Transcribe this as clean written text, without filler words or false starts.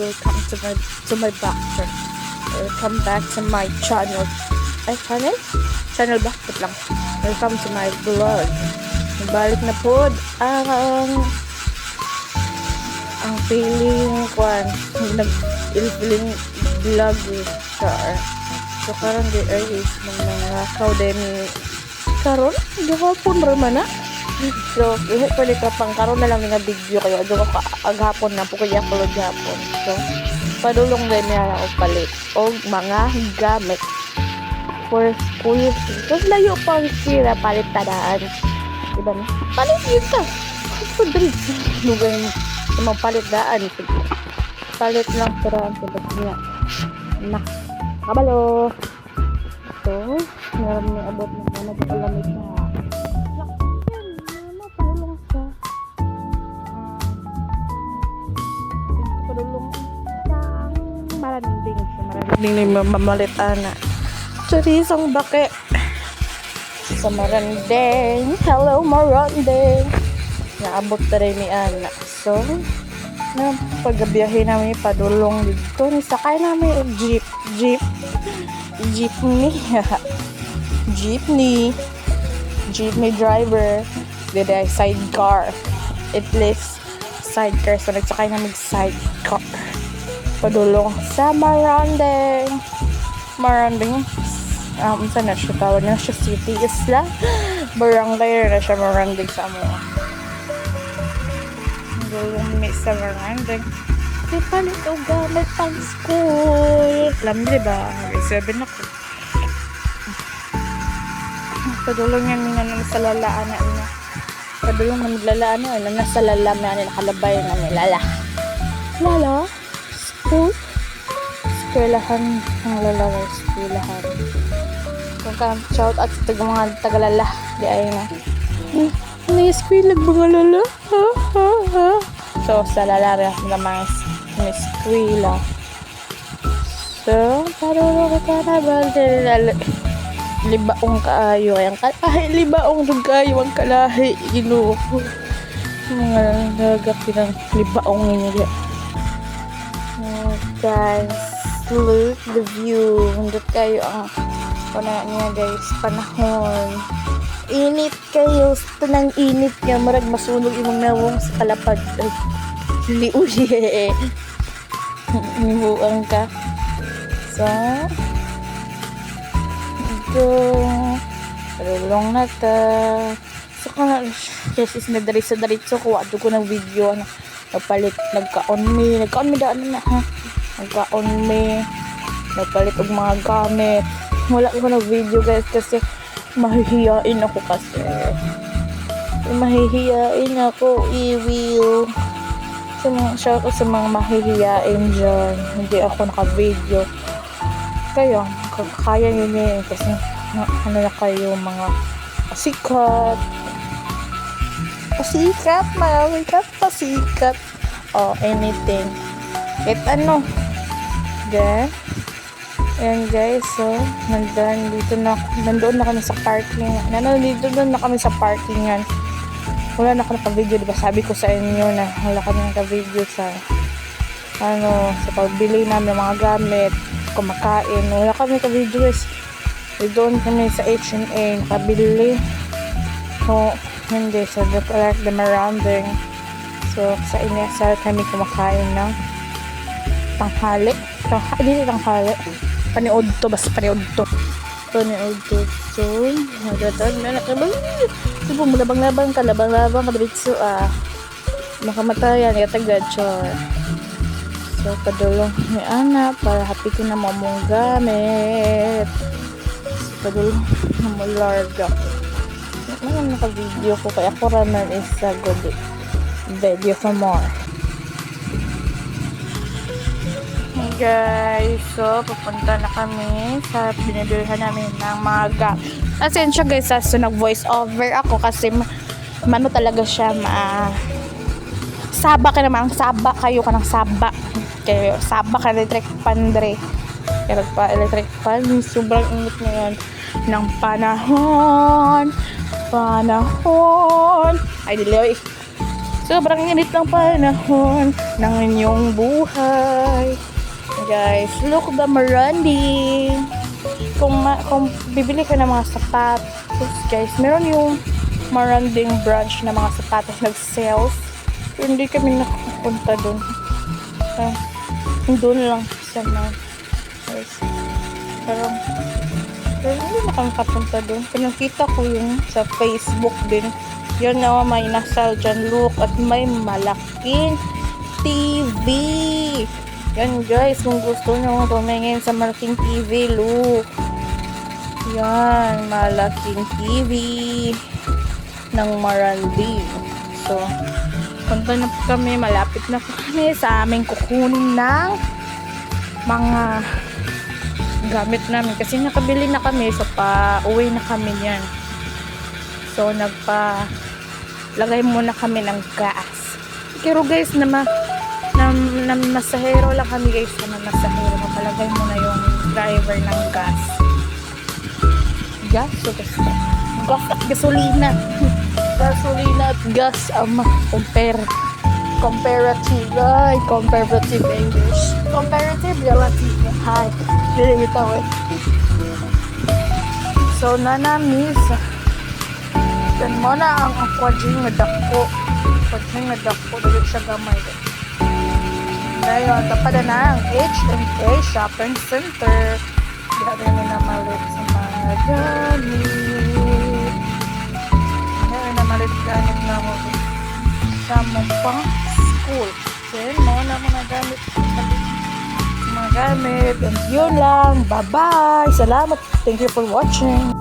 welcome to my back channel. Welcome back to my channel. Channel ba? Wait lang. Welcome to my vlog. Nagbalik na po ang feeling kwan nag-feeling vlog char. So karon di ay mga kaudemi karon gihapon ra man na. So pwede ka pang karon na lang nga video kayo adto ka aghapon na po kaya upload gahapon. So padulong din niya og palit og mga gamit for school. So layo pang sira palit tadaan. Diba na? Palit yun ka. Pwede rin. Mga palit daan. Palit lang parang sabat niya. Nak. Kabalo. Ito. Meron may abot na sana sa kalamit na. Matulong siya. Padulong isang maranding siya. Maranding na mamalitan na. Charisang bake. Sa Marandeng. Hello Marandeng. Naabot na rin ni Ana. So, paggabiyahe namin padulong dito. Nisakay namin jeepney driver. Dito ay sidecar. At least sidecar. So, nagsakay namin sidecar. Padulong sa Marandeng. Saan na siya tawag na siya city isla barangay na siya Marandeng sa mo may sa Marandeng may palit o gamit pang school alam diba grade 7 ako padulong yan nga nasa lalaan na padulong na maglalaan na nasa lalam na nakalabay na may lala school eskwelahan ang lalaway eskwelahan kung ka shout out sa mga tagalala di ay na may eskwela mga lala so sa lalari na mga eskwela so parang ka na ba libaong kaayo libaong kaayo ang kalahi mga nagap ng libaong nila guys look the view hundot kayo ang wala niya guys panahon init kayo tanang init nga marag masunog imong nawong sa kalapad liuye nihuang ka so ito palulong na ta so kana yes is na sa diretso ko ato ko ng video na nagpalit nagkaon mi daan na ha nagkaon mi nagpalit og mga gamit wala ko na video guys kasi mahihiyain ako i-will shout out sa mga mahihiyain dyan hindi ako naka-video kayo kaya nyo niya kasi ano na kayo mga pasikat o anything kahit ano then ayan guys, so nandoon na kami sa parking. Doon na kami sa parkingan. Wala na ako naka-video, diba? Sabi ko sa inyo na wala kami naka-video sa sa pagbili namin ng mga gamit, kumakain. Wala kami naka-video guys. Doon kami sa H&A nakabili. So, hindi. So, the Marandeng. So, sa Inesal kami kumakain ng tanghali. Paniod to so magdadag na nakabang subo mo labang-labang ka diretso makamatayan katagad char so padulong ni Ana para happy ko na mamong gamit so padulong na mo larga naman naka-video ko kaya ako raman is a good video for more guys, so pupunta na kami sa binibilhan namin ng mga gamit. Asensya guys, so nag-voice over ako kasi mano talaga siya saba ka naman, saba kayo ka ng saba. Kaya saba ka electric pan dre. Kaya pa electric pan, sobrang init ngayon ng panahon. Ay, diloy. Sobrang init ng panahon ng inyong buhay. Guys, look the Marandi. Kung bibili ka ng mga sapatos, guys, meron yung Maranding branch na mga sapatos nag-sales. So, hindi kami nakapunta dun. Doon lang sa mga guys. Pero hindi nakakapunta dun. Pinakita ko yung sa Facebook din. Yan na may nasal dyan look at may malaking TV. Yan guys, kung gusto nyo tumingin sa malaking TV look. Yan, malaking TV ng Marandi. So, punta na po kami, malapit na po kami sa aming kukunin ng mga gamit namin. Kasi nakabili na kami, so pa-uwi na kami yan. So, lagay muna kami ng gas. Pero guys, na masahero lang kami guys. Na masahero. Mapalagay muna yung driver ng gas. Gas? So, gas at gasolina. Gasolina at gas ang comparative. Ay, comparative English. Comparative, relative. Hi. Dili ito eh. So, nanamis. Yan mo na ang aquajing na dako. Aquajing na dako. Dili siya gamay. Ngayon, tapada na ang H&K Shopping Center. Dali mo na malit sa mga gamit. Dali na malit gamit na mo sa mong school. Then, mga na gamit. Mga gamit. And yun lang. Bye-bye. Salamat. Thank you for watching.